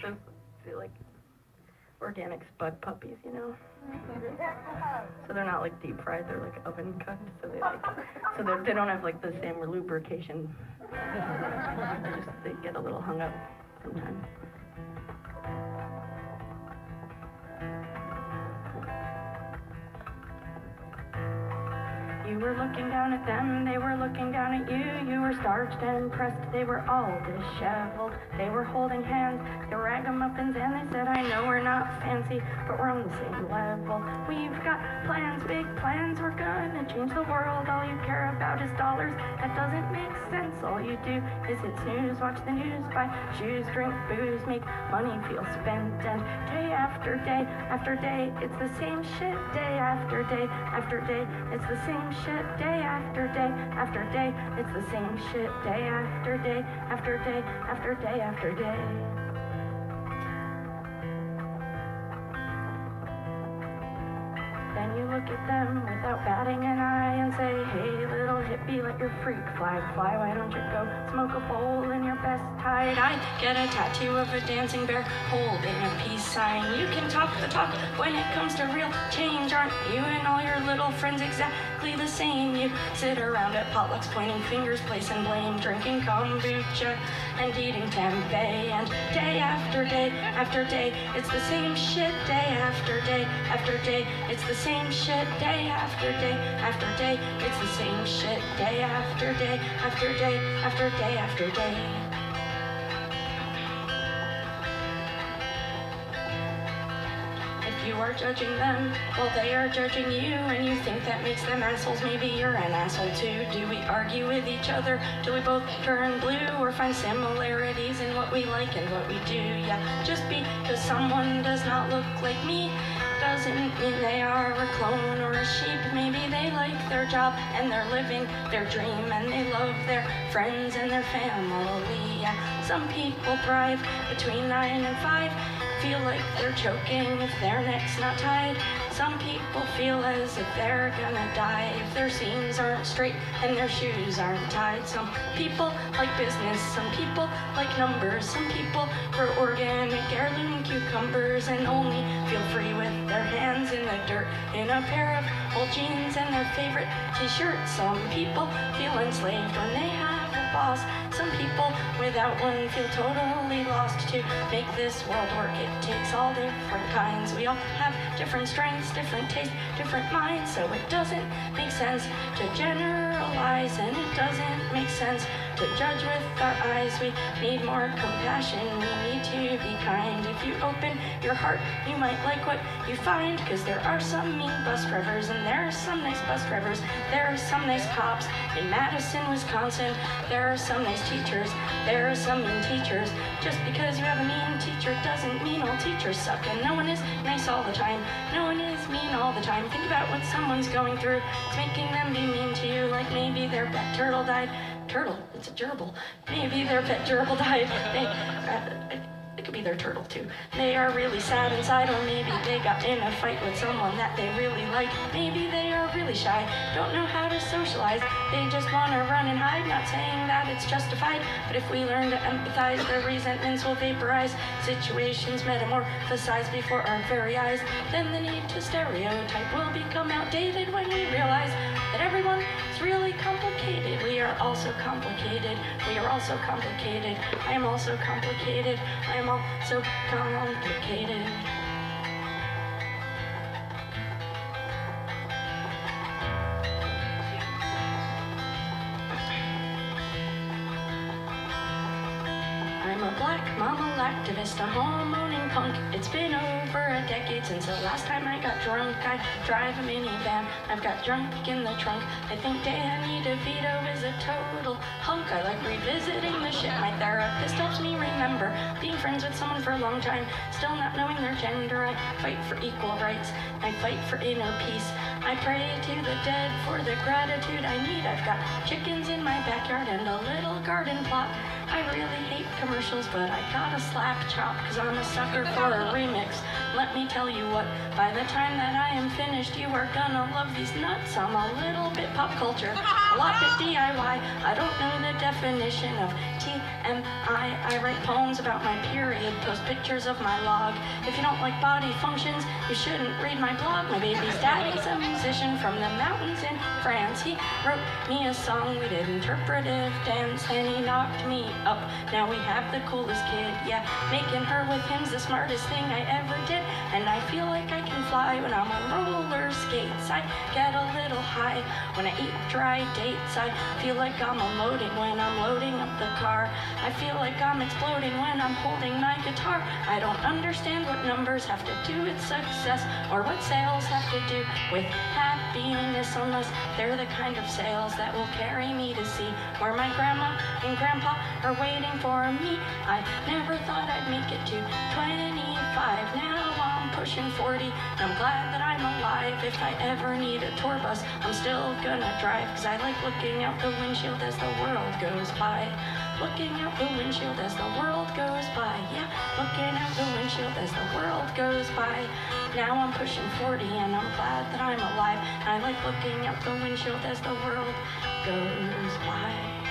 those like organic spud puppies, you know. So they're not like deep fried; they're like oven cooked. So they don't have like the same lubrication. They get a little hung up sometimes. You were looking down at them, they were looking down at you. You were starched and pressed, they were all disheveled. They were holding hands, they were ragamuffins, and they said, I know we're not fancy, but we're on the same level. We've got plans, big plans, we're gonna change the world. All you care about is dollars, that doesn't make sense. All you do is hit snooze, watch the news, buy shoes, drink booze, make money feel spent. And day after day after day, it's the same shit. Day after day after day, it's the same shit. Day after day after day, it's the same shit. Day after day after day after day after day. Then you look at them without batting an eye and say, hey little hippie, let your freak flag fly. Why don't you go smoke a bowl in your best tie? I get a tattoo of a dancing bear holding a peace sign. You can talk the talk when it comes to real change. Aren't you and all your little friends exactly the same? You sit around at potlucks pointing fingers, placing blame, drinking kombucha and eating tempeh. And day after day after day, it's the same shit. Day after day after day, it's the same shit. Day after day after day, it's the same shit. Day after day after day after day after day. You are judging them while they are judging you, and you think that makes them assholes. Maybe you're an asshole too. Do we argue with each other? Do we both turn blue or find similarities in what we like and what we do? Yeah, just because someone does not look like me doesn't mean they are a clone or a sheep. Maybe they like their job and they're living their dream, and they love their friends and their family. Yeah, some people thrive between 9 and 5. Feel like they're choking if their neck's not tied. Some people feel as if they're gonna die if their seams aren't straight and their shoes aren't tied. Some people like business, some people like numbers. Some people grow organic heirloom cucumbers and only feel free with their hands in the dirt in a pair of old jeans and their favorite t-shirts. Some people feel enslaved when they have a boss. Some people without one feel totally lost. To make this world work, it takes all different kinds. We all have different strengths, different tastes, different minds. So it doesn't make sense to generalize, and it doesn't make sense to judge with our eyes. We need more compassion, we need to be kind. If you open your heart, you might like what you find, because there are some mean bus drivers and there are some nice bus drivers. There are some nice cops in Madison, Wisconsin. There are some nice teachers, there are some mean teachers. Just because you have a mean teacher doesn't mean all teachers suck, and no one is nice all the time. No one is mean all the time. Think about what someone's going through. It's making them be mean to you, like maybe their pet turtle died. Turtle, it's a gerbil. Maybe their pet gerbil died. It could be their turtle too. They are really sad inside, or maybe they got in a fight with someone that they really like. Maybe they are really shy, don't know how to socialize. They just want to run and hide, not saying that it's justified. But if we learn to empathize, their resentments will vaporize. Situations metamorphosize before our very eyes. Then the need to stereotype will become outdated when we realize that everyone is really complicated. We are also complicated. We are also complicated. I am also complicated. I am also complicated. I'm a black mama activist, a hormoning punk. It's been over a decade since the last time I got drunk. I drive a minivan, I've got junk in the trunk. I think Danny DeVito is a total hunk. I like revisiting the shit. My therapist helps me remember being friends with someone for a long time, still not knowing their gender. I fight for equal rights, I fight for inner peace. I pray to the dead for the gratitude I need. I've got chickens in my backyard and a little garden plot. I really hate commercials, but I gotta slap chop, cause I'm a sucker for a remix. Let me tell you what, by the time that I am finished, you are gonna love these nuts. I'm a little bit pop culture, a lot bit DIY. I don't know the definition of TMI, I write poems about my period, post pictures of my log. If you don't like body functions, you shouldn't read my blog. My baby's daddy's a musician from the mountains in France. He wrote me a song, we did interpretive dance, and he knocked me up. Now we have the coolest kid, yeah. Making her with him's the smartest thing I ever did. And I feel like I can fly when I'm on roller skates. I get a little high when I eat dry dates. I feel like I'm unloading when I'm loading up the car. I feel like I'm exploding when I'm holding my guitar. I don't understand what numbers have to do with success, or what sales have to do with happiness, unless they're the kind of sales that will carry me to see where my grandma and grandpa are waiting for me. I never thought I'd make it to 25. Now I'm pushing 40. I'm glad that I'm alive. If I ever need a tour bus, I'm still gonna drive, cause I like looking out the windshield as the world goes by. Looking out the windshield as the world goes by. Yeah, looking out the windshield as the world goes by. Now I'm pushing 40 and I'm glad that I'm alive. I like looking out the windshield as the world goes by.